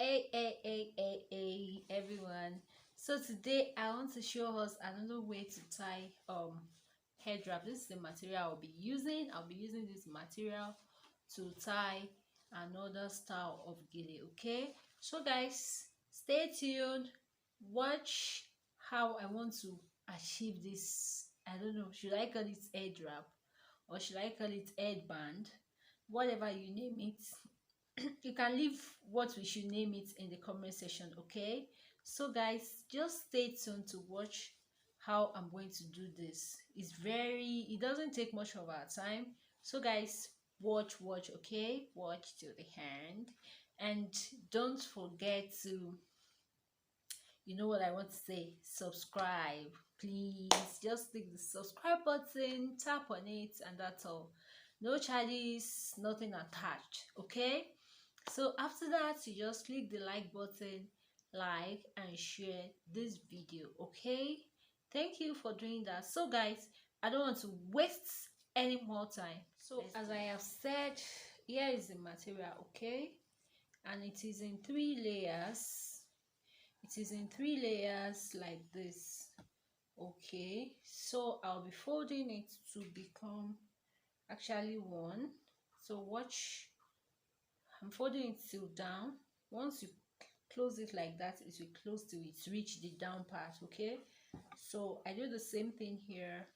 Hey, everyone. So today I want to show us another way to tie head wrap. This is the material I'll be using. I'll be using this material to tie another style of gele. Okay, so guys, stay tuned. Watch how I want to achieve this. I don't know, should I call it head wrap or should I call it headband? Whatever you name it, you can leave what we should name it in the comment section. Okay, so guys, just stay tuned to watch how I'm going to do this. It doesn't take much of our time, so guys, watch. Okay, watch till the end, and don't forget to, you know what I want to say, subscribe. Please just click the subscribe button, tap on it, and that's all. No charges, nothing attached. Okay, so after that, you just click the like button, like and share this video. Okay, thank you for doing that. So guys, I don't want to waste any more time, so as I have said, here is the material. Okay, and it is in 3 layers. It is in 3 layers like this. Okay, so I'll be folding it to become actually one. So watch, I'm folding it till down. Once you close it like that, it will close till it reach the down part. Okay, so I do the same thing here.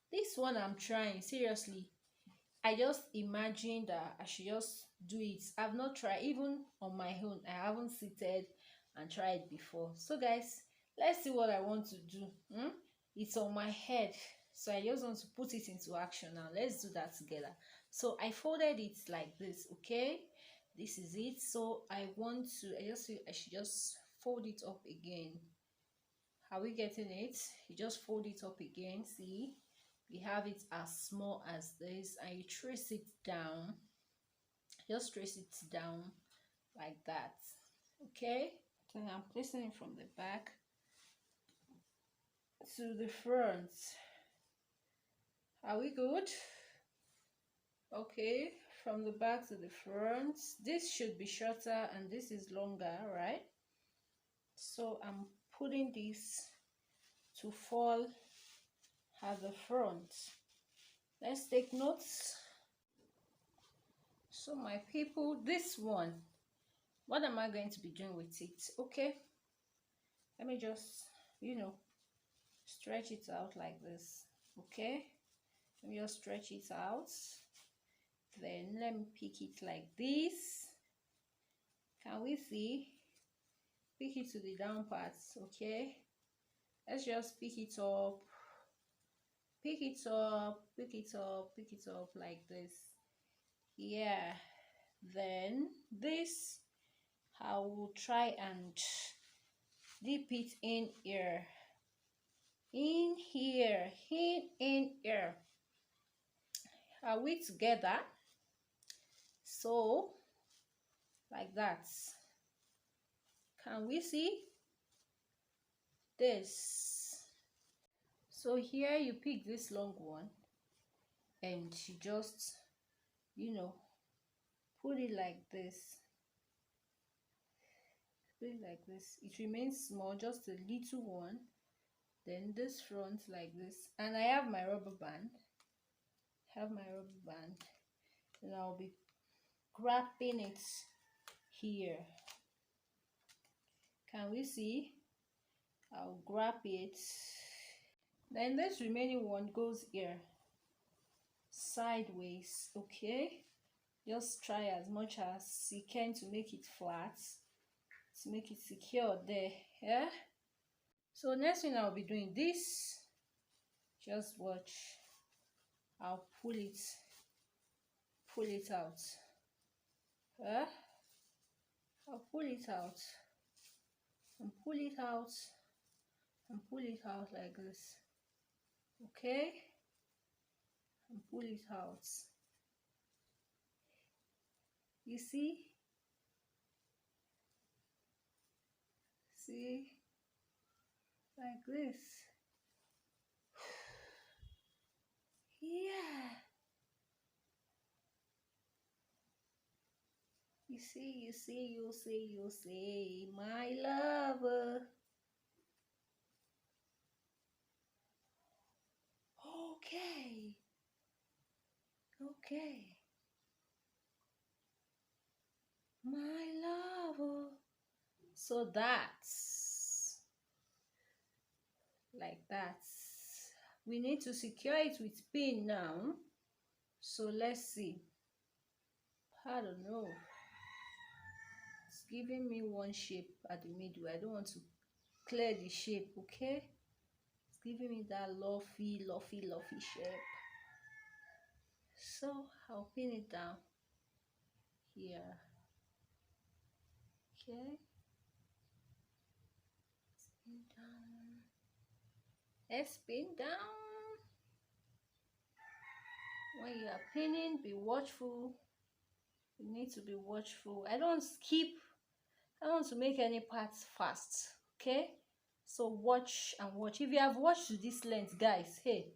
This one I'm trying seriously. I just imagine that I should just do it. I've not tried even on my own. I haven't seated and tried before. So guys, let's see what I want to do. It's on my head, so I just want to put it into action now. Let's do that together. So I folded it like this. Okay, this is it. So I should just fold it up again. Are we getting it? You just fold it up again. See, we have it as small as this, and you trace it down. Just trace it down like that. Okay, so I'm placing it from the back to the front. Are we good? Okay, from the back to the front. This should be shorter and this is longer, right? So I'm putting this to fall at the front. Let's take notes. So my people, this one, what am I going to be doing with it? Okay, let me just, stretch it out like this. Okay, let me just stretch it out. Then let me pick it like this. Can we see? Pick it to the down parts. Okay, let's just pick it up, pick it up, pick it up, pick it up like this. Yeah, then this I will try and dip it in here, in here. Are we together? So like that. Can we see this? So here you pick this long one and you just put it like this. Put it like this. It remains small, just a little one. Then this front like this, and I have my rubber band. And I'll be grabbing it here. Can we see? I'll grab it. Then this remaining one goes here, sideways. Okay, just try as much as you can to make it flat, to make it secure there. Yeah, so next thing I'll be doing this, just watch. I'll pull it out. I'll pull it out and pull it out and pull it out like this. Okay, and pull it out. You see, like this. Yeah, you see, my lover. Okay, okay, my lover. So that's like that. We need to secure it with pin now. So let's see. I don't know. It's giving me one shape at the middle. I don't want to clear the shape, okay? It's giving me that luffy shape. So I'll pin it down here. Okay. Spin down. Let's pin down. When you are pinning, be watchful. You need to be watchful. I don't skip. I don't want to make any parts fast. Okay. So watch and watch. If you have watched to this length, guys, hey,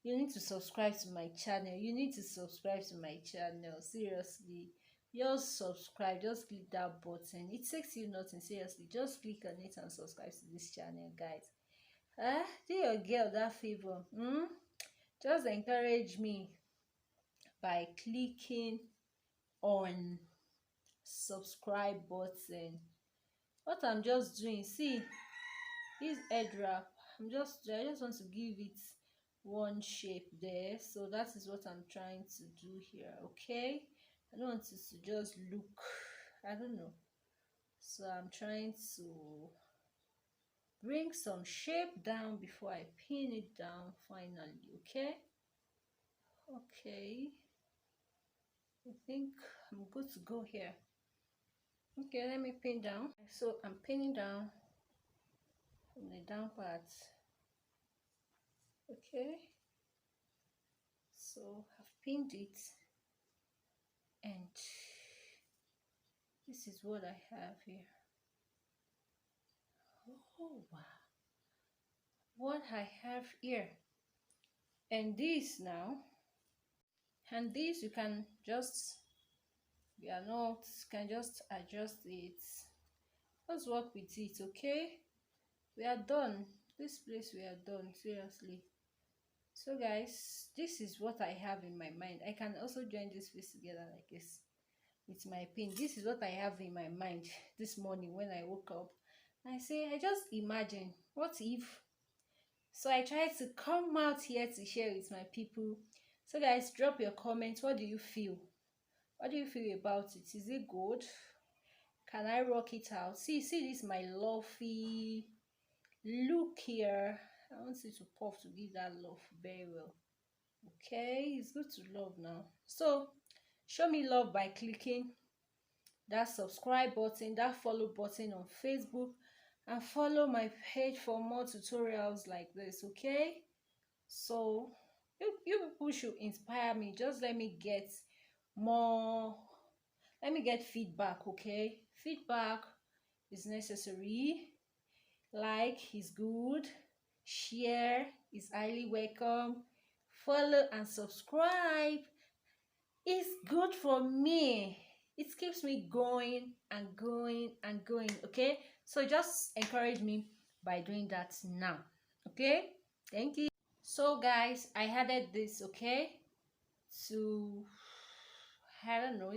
you need to subscribe to my channel. You need to subscribe to my channel. Seriously. Just subscribe. Just click that button. It takes you nothing. Seriously. Just click on it and subscribe to this channel, guys. Do your girl that favor. Just encourage me by clicking on subscribe button. What I'm just doing, see this head wrap, I just want to give it one shape there. So that is what I'm trying to do here. Okay, I don't want it to just look, I don't know, so I'm trying to bring some shape down before I pin it down finally. Okay, I think I'm good to go here. Okay, let me pin down. So I'm pinning down from the down part. Okay, so I've pinned it, and this is what I have here. Oh wow, what I have here. And this now, and this you can just, you are not, can just adjust it. Just work with it. Okay, we are done. This place, we are done, seriously. So guys, this is what I have in my mind. I can also join this piece together like this with my pin. This is what I have in my mind this morning when I woke up. I say, I just imagine, what if? So I try to come out here to share with my people. So guys, drop your comments. What do you feel? What do you feel about it? Is it good? Can I rock it out? See this, my lovey look here. I want you to puff to give that love very well. Okay, it's good to love now. So show me love by clicking that subscribe button, that follow button on Facebook, and follow my page for more tutorials like this. Okay, so you people should inspire me. Just let me get more, let me get feedback. Okay, feedback is necessary. Like is good, share is highly welcome, follow and subscribe is good for me. It keeps me going and going and going. Okay, so just encourage me by doing that now. Okay, thank you. So guys, I added this, okay, to, I don't know,